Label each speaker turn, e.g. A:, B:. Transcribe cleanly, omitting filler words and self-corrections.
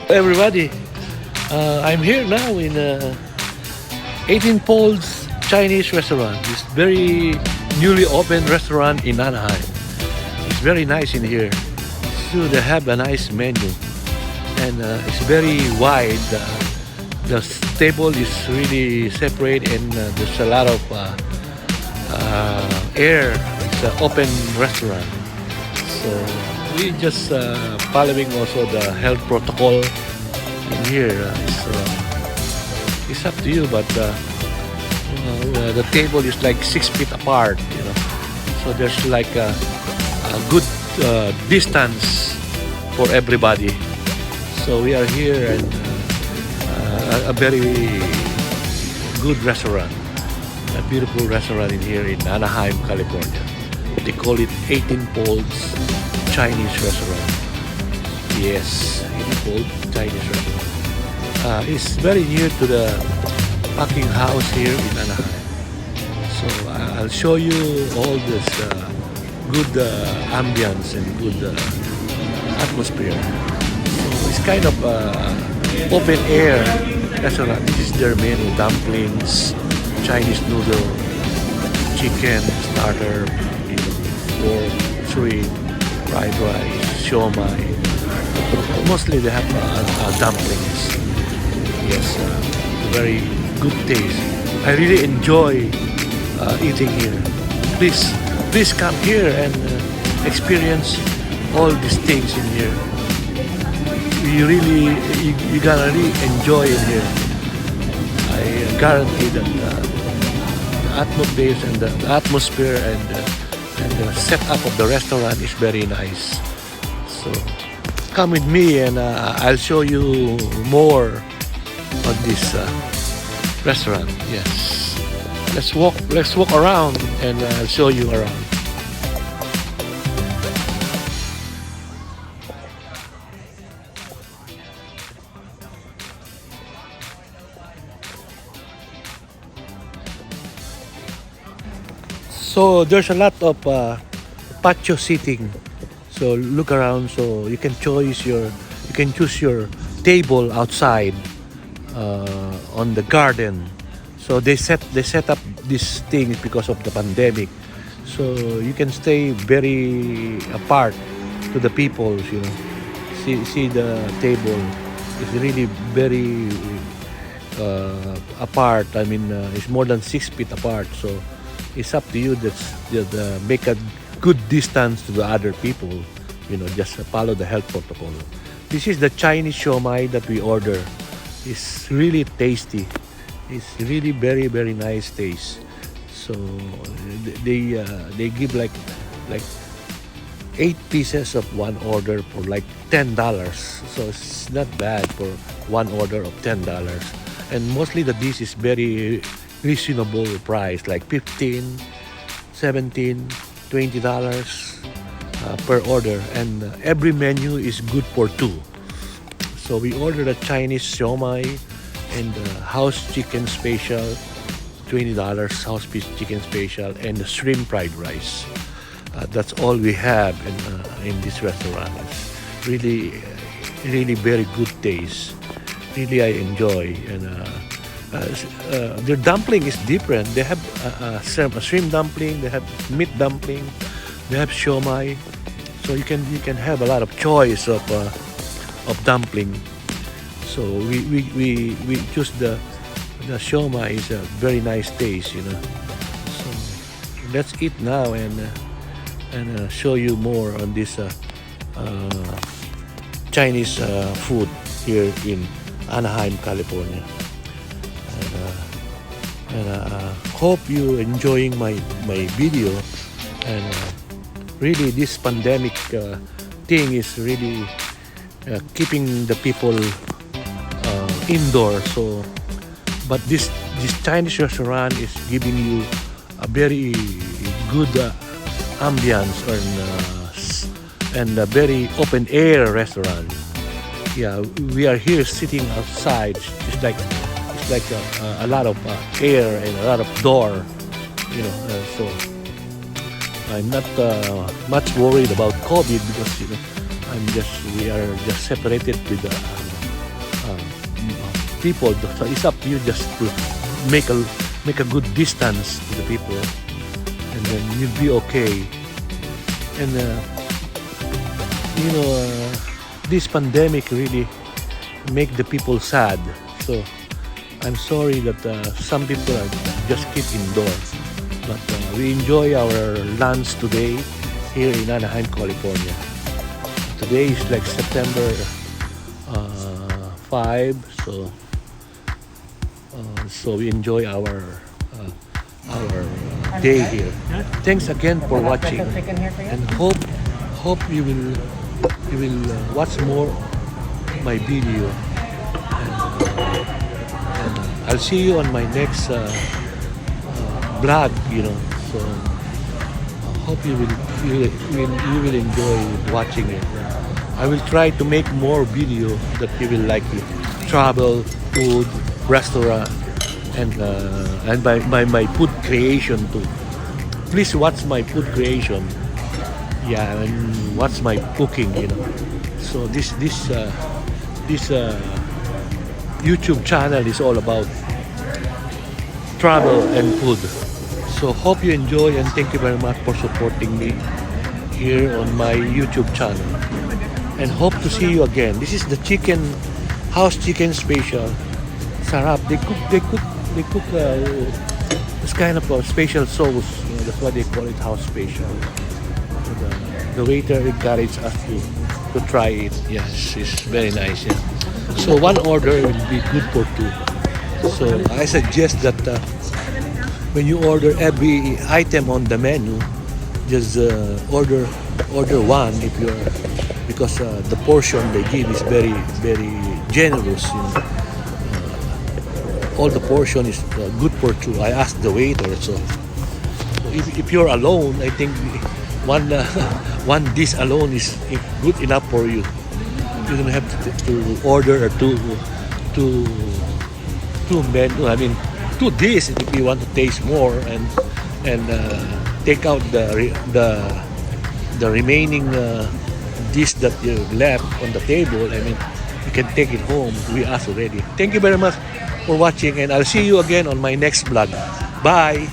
A: Everybody, I'm here now in 18 Poles Chinese restaurant. This very newly opened restaurant in Anaheim. It's very nice in here. So they have a nice menu, and it's very wide. The table is really separate, and there's a lot of air. It's an open restaurant. So we just following also the health protocol in here. It's up to you, but the table is like 6 feet apart, you know. So there's like a good distance for everybody. So we are here and a very good restaurant, a beautiful restaurant in here in Anaheim, California. They call it 18 Poles Chinese restaurant. Yes, 18 Poles Chinese restaurant. It's very near to the packing house here in Anaheim. So I'll show you all this good ambience and good atmosphere. So it's kind of open air restaurant. This is their menu: dumplings, Chinese noodle, chicken starter, pork, shrimp, fried rice, siomai. Mostly they have dumplings. Yes, very good taste. I really enjoy eating here. Please come here and experience all these things in here. You gonna really enjoy it here. I guarantee that the atmosphere and the setup of the restaurant is very nice. So come with me and I'll show you more on this restaurant. Yes, let's walk around and I'll show you around. So there's a lot of patio seating. So look around. So you can choose your table outside on the garden. So they set up these things because of the pandemic. So you can stay very apart to the people. You know, see the table. It's really very apart. I mean, it's more than 6 feet apart. So it's up to you that make a good distance to the other people. You know, just follow the health protocol. This is the Chinese siomai that we order. It's really tasty. It's really very nice taste. So they give like 8 pieces of one order for like $10. So it's not bad for one order of $10. And mostly the dish is very reasonable price, like $15, $17, $20 per order, and every menu is good for two. So we ordered a Chinese siomai and house chicken special, $20 house chicken special, and the shrimp fried rice. That's all we have in this restaurant. It's really very good taste. Really I enjoy. And their dumpling is different. They have a shrimp dumpling, they have meat dumpling, they have siomai. So you can have a lot of choice of dumpling. So we choose the siomai. Is a very nice taste, you know. So let's eat now and show you more on this Chinese food here in Anaheim, California. And hope you enjoying my video. And really this pandemic thing is really keeping the people indoors. So but this Chinese restaurant is giving you a very good ambience and a very open air restaurant. Yeah, we are here sitting outside. It's like a lot of air and a lot of door. So I'm not much worried about COVID because we are just separated with the people. So it's up to you just to make a good distance to the people, and then you'll be okay. And this pandemic really make the people sad. So I'm sorry that some people are just keep indoors. But we enjoy our lunch today here in Anaheim, California. Today is like September 5, so we enjoy our day here. Thanks again for watching, and hope you will watch more my video. And I'll see you on my next vlog. So I hope you will enjoy watching it. I will try to make more video that you will like it. Travel, food, restaurant, and my food creation too. Please watch my food creation. Yeah, and watch my cooking. So this YouTube channel is all about travel and food. So hope you enjoy, and thank you very much for supporting me here on my YouTube channel. And hope to see you again. This is the house chicken special. Sarap. They cook this kind of a special sauce. That's why they call it house special. The waiter encouraged us to try it. Yes, it's very nice. Yeah. So one order will be good for two. So I suggest that when you order every item on the menu, just order one because the portion they give is very generous. All the portion is good for two. I asked the waiter. So if you're alone, I think one dish alone is good enough for you. You don't have to order two menu. I mean, 2 dishes if you want to taste more and take out the remaining dish that you left on the table. I mean, you can take it home. We asked already. Thank you very much for watching, and I'll see you again on my next vlog. Bye.